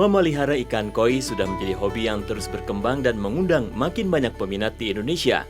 Memelihara ikan koi sudah menjadi hobi yang terus berkembang dan mengundang makin banyak peminat di Indonesia.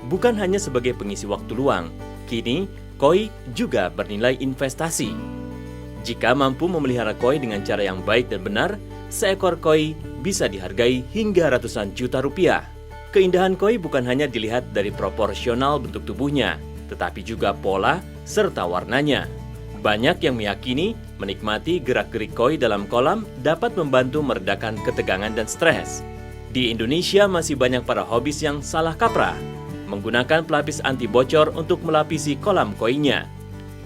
Bukan hanya sebagai pengisi waktu luang, kini koi juga bernilai investasi. Jika mampu memelihara koi dengan cara yang baik dan benar, seekor koi bisa dihargai hingga ratusan juta rupiah. Keindahan koi bukan hanya dilihat dari proporsional bentuk tubuhnya, tetapi juga pola serta warnanya. Banyak yang meyakini menikmati gerak-gerik koi dalam kolam dapat membantu meredakan ketegangan dan stres. Di Indonesia masih banyak para hobis yang salah kaprah, menggunakan pelapis anti bocor untuk melapisi kolam koinya.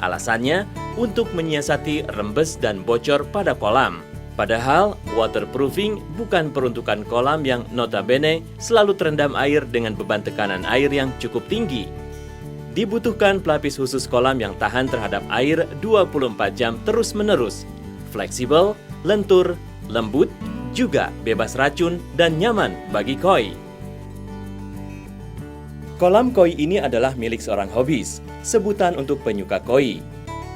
Alasannya untuk menyiasati rembes dan bocor pada kolam. Padahal waterproofing bukan peruntukan kolam yang notabene selalu terendam air dengan beban tekanan air yang cukup tinggi. Dibutuhkan pelapis khusus kolam yang tahan terhadap air 24 jam terus-menerus, fleksibel, lentur, lembut, juga bebas racun dan nyaman bagi koi. Kolam koi ini adalah milik seorang hobis, sebutan untuk penyuka koi.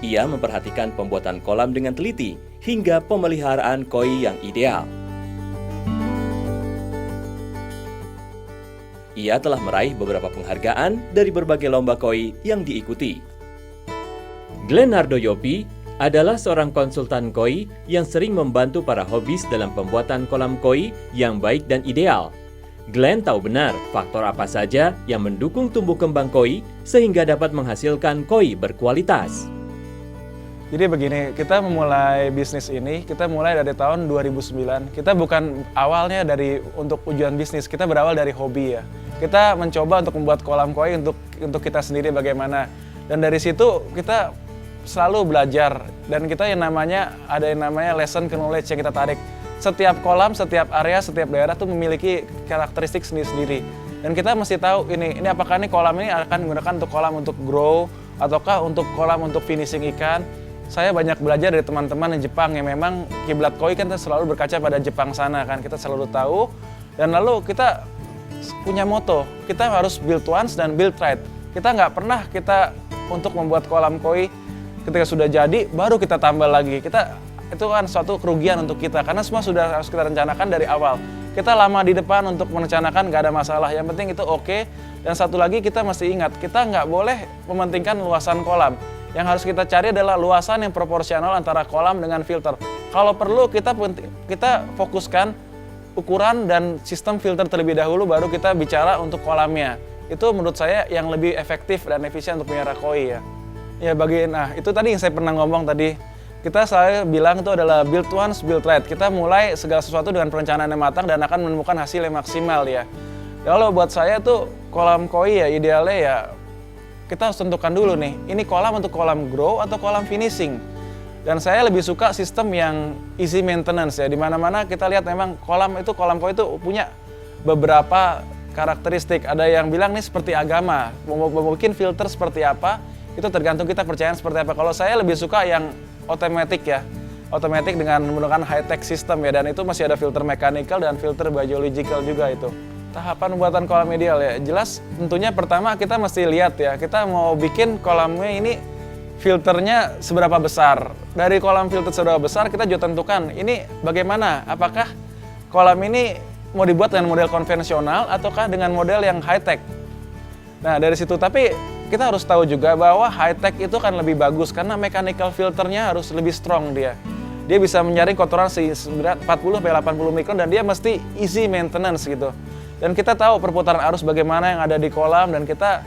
Ia memperhatikan pembuatan kolam dengan teliti hingga pemeliharaan koi yang ideal. Ia telah meraih beberapa penghargaan dari berbagai lomba koi yang diikuti. Glenardo Yopi adalah seorang konsultan koi yang sering membantu para hobis dalam pembuatan kolam koi yang baik dan ideal. Glenn tahu benar faktor apa saja yang mendukung tumbuh kembang koi sehingga dapat menghasilkan koi berkualitas. Jadi begini, kita memulai bisnis ini, kita mulai dari tahun 2009. Kita bukan awalnya untuk tujuan bisnis, kita berawal dari hobi ya. Kita mencoba untuk membuat kolam koi untuk kita sendiri bagaimana. Dan dari situ kita selalu belajar dan kita ada yang namanya lesson ke knowledge yang kita tarik. Setiap kolam, setiap area, setiap daerah tuh memiliki karakteristik sendiri-sendiri. Dan kita mesti tahu ini apakah kolam ini akan digunakan untuk kolam untuk grow ataukah untuk kolam untuk finishing ikan. Saya banyak belajar dari teman-teman di Jepang yang memang kiblat koi kan selalu berkaca pada Jepang sana kan, kita selalu tahu. Dan lalu kita punya moto, kita harus build once dan build right. Kita nggak pernah untuk membuat kolam koi ketika sudah jadi baru kita tambah lagi. Itu kan suatu kerugian untuk kita karena semua sudah harus kita rencanakan dari awal. Kita lama di depan untuk merencanakan nggak ada masalah, yang penting itu oke. Dan satu lagi kita mesti ingat, kita nggak boleh mementingkan luasan kolam. Yang harus kita cari adalah luasan yang proporsional antara kolam dengan filter. Kalau perlu kita fokuskan ukuran dan sistem filter terlebih dahulu, baru kita bicara untuk kolamnya. Itu menurut saya yang lebih efektif dan efisien untuk melihara koi ya. Itu tadi yang saya pernah ngomong tadi. Saya bilang itu adalah build once, build right. Kita mulai segala sesuatu dengan perencanaan yang matang dan akan menemukan hasil yang maksimal ya. Kalau buat saya tuh kolam koi ya idealnya ya kita harus tentukan dulu nih, ini kolam untuk kolam grow atau kolam finishing. Dan saya lebih suka sistem yang easy maintenance ya, di mana-mana kita lihat memang kolam koi itu punya beberapa karakteristik. Ada yang bilang nih seperti agama, mungkin filter seperti apa, itu tergantung kita percaya seperti apa. Kalau saya lebih suka yang otomatis ya, otomatis dengan menggunakan high-tech system ya, dan itu masih ada filter mechanical dan filter biological juga itu. Tahapan pembuatan kolam ideal ya, jelas tentunya pertama kita mesti lihat ya, kita mau bikin kolamnya ini filternya seberapa besar. Dari kolam filter seberapa besar kita juga tentukan ini bagaimana, apakah kolam ini mau dibuat dengan model konvensional ataukah dengan model yang high-tech. Nah dari situ, tapi kita harus tahu juga bahwa high-tech itu kan lebih bagus karena mechanical filternya harus lebih strong dia. Dia bisa menyaring kotoran seberat 40-80 mikron dan dia mesti easy maintenance gitu. Dan kita tahu perputaran arus bagaimana yang ada di kolam dan kita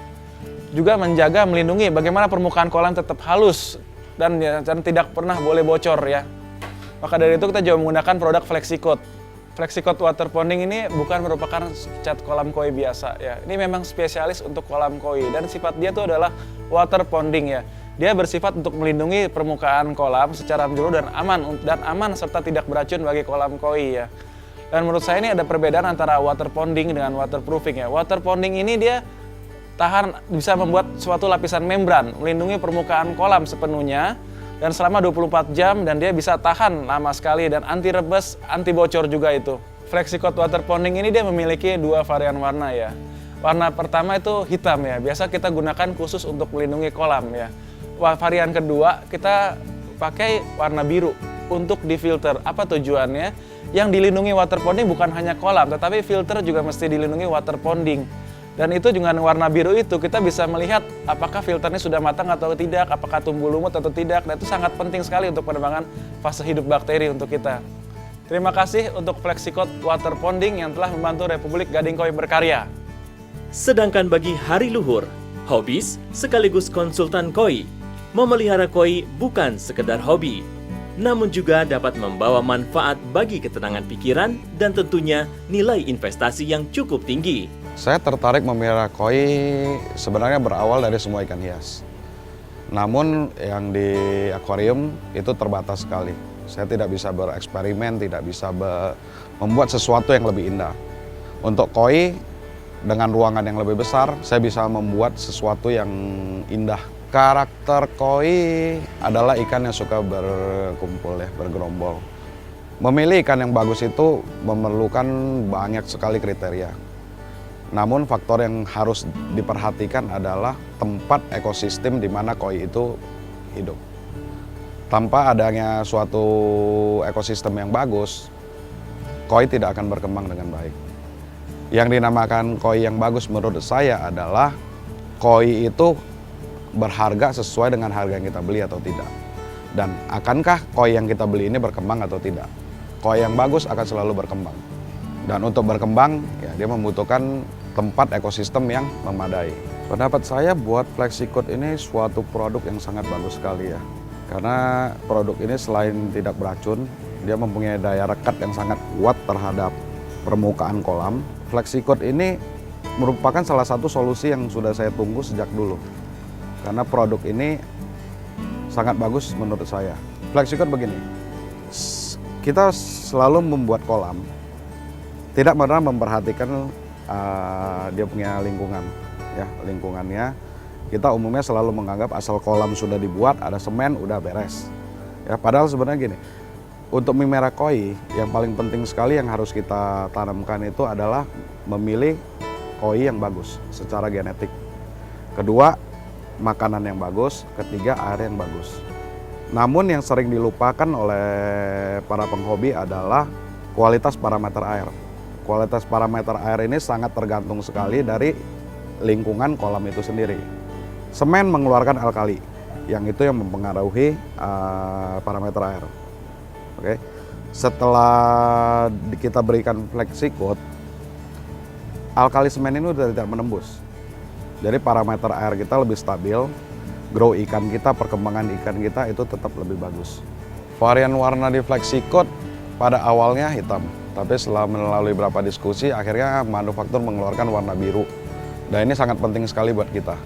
juga menjaga, melindungi bagaimana permukaan kolam tetap halus dan tidak pernah boleh bocor ya. Maka dari itu kita juga menggunakan produk FlexiCoat. FlexiCoat water ponding ini bukan merupakan cat kolam koi biasa ya. Ini memang spesialis untuk kolam koi dan sifat dia itu adalah water ponding ya. Dia bersifat untuk melindungi permukaan kolam secara menyeluruh dan aman serta tidak beracun bagi kolam koi ya. Dan menurut saya ini ada perbedaan antara water ponding dengan waterproofing ya. Water ponding ini dia bisa membuat suatu lapisan membran, melindungi permukaan kolam sepenuhnya dan selama 24 jam dan dia bisa tahan lama sekali dan anti rebes, anti bocor juga itu. FlexiCoat water ponding ini dia memiliki dua varian warna ya. Warna pertama itu hitam ya, biasa kita gunakan khusus untuk melindungi kolam ya. Varian kedua kita pakai warna biru. untuk difilter. Apa tujuannya? Yang dilindungi water ponding bukan hanya kolam, tetapi filter juga mesti dilindungi water ponding. Dan itu dengan warna biru itu kita bisa melihat apakah filternya sudah matang atau tidak, apakah tumbuh lumut atau tidak. Dan itu sangat penting sekali untuk pengembangan fase hidup bakteri untuk kita. Terima kasih untuk FlexiCoat Water Ponding yang telah membantu Republik Gading Koi berkarya. Sedangkan bagi Hari Luhur, hobis sekaligus konsultan koi, memelihara koi bukan sekedar hobi, namun juga dapat membawa manfaat bagi ketenangan pikiran dan tentunya nilai investasi yang cukup tinggi. Saya tertarik memelihara koi sebenarnya berawal dari semua ikan hias. Namun yang di akuarium itu terbatas sekali. Saya tidak bisa bereksperimen, tidak bisa membuat sesuatu yang lebih indah. Untuk koi dengan ruangan yang lebih besar, saya bisa membuat sesuatu yang indah. Karakter koi adalah ikan yang suka berkumpul ya, bergerombol. Memilih ikan yang bagus itu memerlukan banyak sekali kriteria. Namun faktor yang harus diperhatikan adalah tempat ekosistem di mana koi itu hidup. Tanpa adanya suatu ekosistem yang bagus, koi tidak akan berkembang dengan baik. Yang dinamakan koi yang bagus menurut saya adalah koi itu berharga sesuai dengan harga yang kita beli atau tidak. Dan akankah koi yang kita beli ini berkembang atau tidak? Koi yang bagus akan selalu berkembang. Dan untuk berkembang, ya dia membutuhkan tempat ekosistem yang memadai. Pendapat saya buat FlexiCoat ini suatu produk yang sangat bagus sekali ya. Karena produk ini selain tidak beracun, dia mempunyai daya rekat yang sangat kuat terhadap permukaan kolam. FlexiCoat ini merupakan salah satu solusi yang sudah saya tunggu sejak dulu. Karena produk ini sangat bagus menurut saya. FlexiCoat begini, kita selalu membuat kolam, tidak pernah memperhatikan dia punya lingkungan, ya lingkungannya. Kita umumnya selalu menganggap asal kolam sudah dibuat, ada semen, udah beres. Ya, padahal sebenarnya gini, untuk memelihara koi yang paling penting sekali yang harus kita tanamkan itu adalah memilih koi yang bagus secara genetik. Kedua, makanan yang bagus. Ketiga, air yang bagus. Namun yang sering dilupakan oleh para penghobi adalah kualitas parameter air. Kualitas parameter air ini sangat tergantung sekali dari lingkungan kolam itu sendiri. Semen mengeluarkan alkali, yang itu yang mempengaruhi parameter air. Oke. Setelah kita berikan FlexiCoat, alkali semen ini sudah tidak menembus. Jadi parameter air kita lebih stabil, grow ikan kita, perkembangan ikan kita itu tetap lebih bagus. Varian warna di FlexiCoat pada awalnya hitam. Tapi setelah melalui beberapa diskusi, akhirnya manufaktur mengeluarkan warna biru. Dan ini sangat penting sekali buat kita.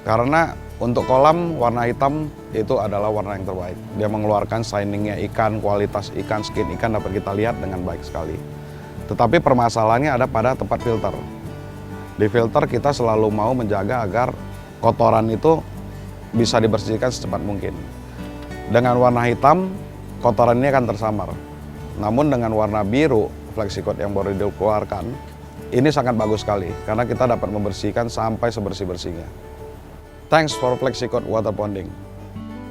Karena untuk kolam, warna hitam itu adalah warna yang terbaik. Dia mengeluarkan shiningnya ikan, kualitas ikan, skin ikan dapat kita lihat dengan baik sekali. Tetapi permasalahannya ada pada tempat filter. Di filter kita selalu mau menjaga agar kotoran itu bisa dibersihkan secepat mungkin. Dengan warna hitam, kotoran ini akan tersamar. Namun dengan warna biru, FlexiCoat yang baru dikeluarkan, ini sangat bagus sekali karena kita dapat membersihkan sampai sebersih-bersihnya. Thanks for FlexiCoat Water Ponding.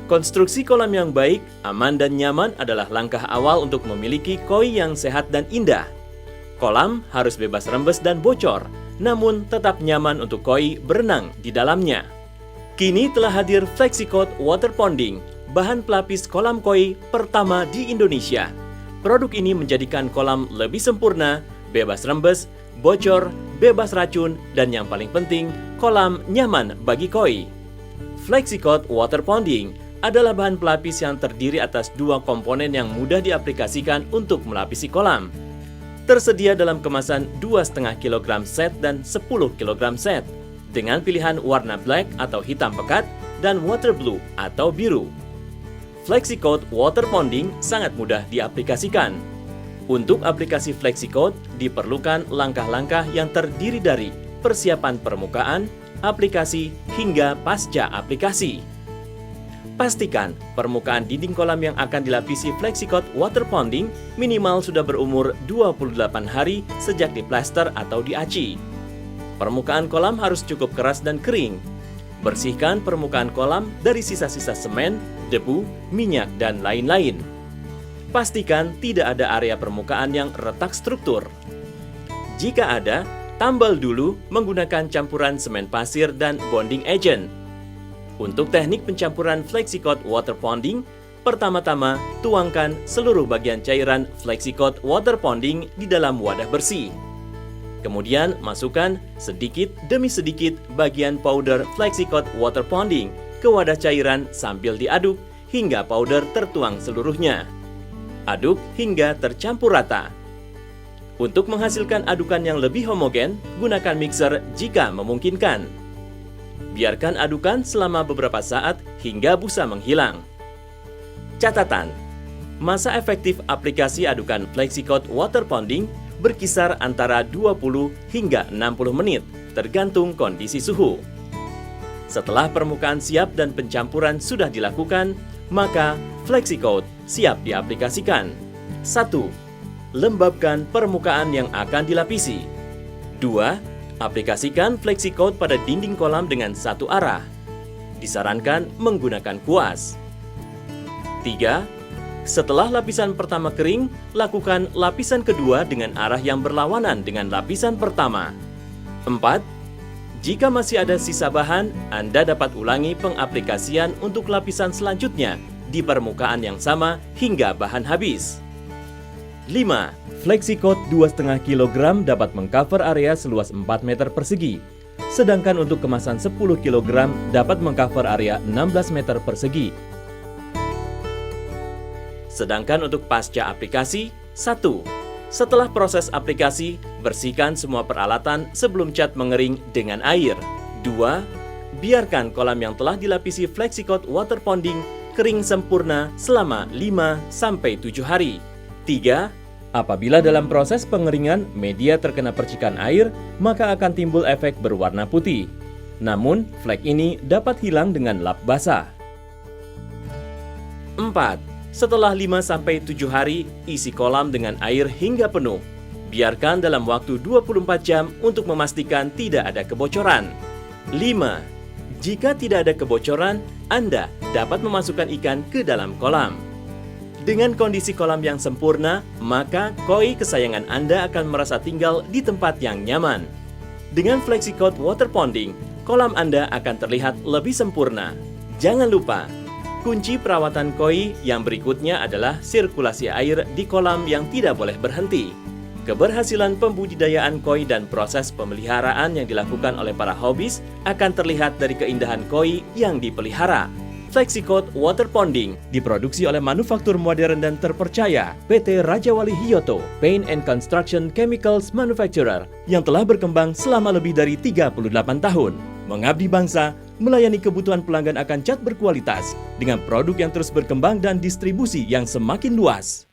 Konstruksi kolam yang baik, aman dan nyaman adalah langkah awal untuk memiliki koi yang sehat dan indah. Kolam harus bebas rembes dan bocor, namun tetap nyaman untuk koi berenang di dalamnya. Kini telah hadir FlexiCoat Water Ponding, bahan pelapis kolam koi pertama di Indonesia. Produk ini menjadikan kolam lebih sempurna, bebas rembes, bocor, bebas racun, dan yang paling penting, kolam nyaman bagi koi. FlexiCoat Water Ponding adalah bahan pelapis yang terdiri atas dua komponen yang mudah diaplikasikan untuk melapisi kolam. Tersedia dalam kemasan 2,5 kg set dan 10 kg set, dengan pilihan warna black atau hitam pekat dan water blue atau biru. FlexiCoat Water Ponding sangat mudah diaplikasikan. Untuk aplikasi FlexiCoat diperlukan langkah-langkah yang terdiri dari persiapan permukaan, aplikasi, hingga pasca aplikasi. Pastikan permukaan dinding kolam yang akan dilapisi FlexiCoat Water Ponding minimal sudah berumur 28 hari sejak diplaster atau diaci. Permukaan kolam harus cukup keras dan kering. Bersihkan permukaan kolam dari sisa-sisa semen, debu, minyak, dan lain-lain. pastikan tidak ada area permukaan yang retak struktur. Jika ada, tambal dulu menggunakan campuran semen pasir dan bonding agent. Untuk teknik pencampuran FlexiCoat water ponding, pertama-tama tuangkan seluruh bagian cairan FlexiCoat water ponding di dalam wadah bersih. Kemudian masukkan sedikit demi sedikit bagian powder FlexiCoat water ponding ke wadah cairan sambil diaduk hingga powder tertuang seluruhnya. Aduk hingga tercampur rata. Untuk menghasilkan adukan yang lebih homogen, gunakan mixer jika memungkinkan. Biarkan adukan selama beberapa saat hingga busa menghilang. Catatan: masa efektif aplikasi adukan FlexiCoat water ponding berkisar antara 20 hingga 60 menit, tergantung kondisi suhu. Setelah permukaan siap dan pencampuran sudah dilakukan, maka FlexiCoat siap diaplikasikan. 1. Lembabkan permukaan yang akan dilapisi. 2. Aplikasikan FlexiCoat pada dinding kolam dengan satu arah. Disarankan menggunakan kuas. 3. Setelah lapisan pertama kering, lakukan lapisan kedua dengan arah yang berlawanan dengan lapisan pertama. 4. Jika masih ada sisa bahan, Anda dapat ulangi pengaplikasian untuk lapisan selanjutnya di permukaan yang sama hingga bahan habis. 5. FlexiCoat 2,5 kg dapat mengcover area seluas 4 meter persegi. Sedangkan untuk kemasan 10 kg dapat mengcover area 16 meter persegi. Sedangkan untuk pasca aplikasi, 1. Setelah proses aplikasi, bersihkan semua peralatan sebelum cat mengering dengan air. 2. Biarkan kolam yang telah dilapisi FlexiCoat water ponding kering sempurna selama 5-7 hari. 3. Apabila dalam proses pengeringan media terkena percikan air, maka akan timbul efek berwarna putih. Namun, flek ini dapat hilang dengan lap basah. 4. Setelah 5-7 hari, isi kolam dengan air hingga penuh. Biarkan dalam waktu 24 jam untuk memastikan tidak ada kebocoran. 5. Jika tidak ada kebocoran, Anda dapat memasukkan ikan ke dalam kolam. Dengan kondisi kolam yang sempurna, maka koi kesayangan Anda akan merasa tinggal di tempat yang nyaman. Dengan FlexiCoat water ponding, kolam Anda akan terlihat lebih sempurna. Jangan lupa, kunci perawatan koi yang berikutnya adalah sirkulasi air di kolam yang tidak boleh berhenti. Keberhasilan pembudidayaan koi dan proses pemeliharaan yang dilakukan oleh para hobis akan terlihat dari keindahan koi yang dipelihara. FlexiCoat water ponding diproduksi oleh manufaktur modern dan terpercaya PT Raja Wali Hyoto Paint and Construction Chemicals Manufacturer yang telah berkembang selama lebih dari 38 tahun. Mengabdi bangsa, melayani kebutuhan pelanggan akan cat berkualitas dengan produk yang terus berkembang dan distribusi yang semakin luas.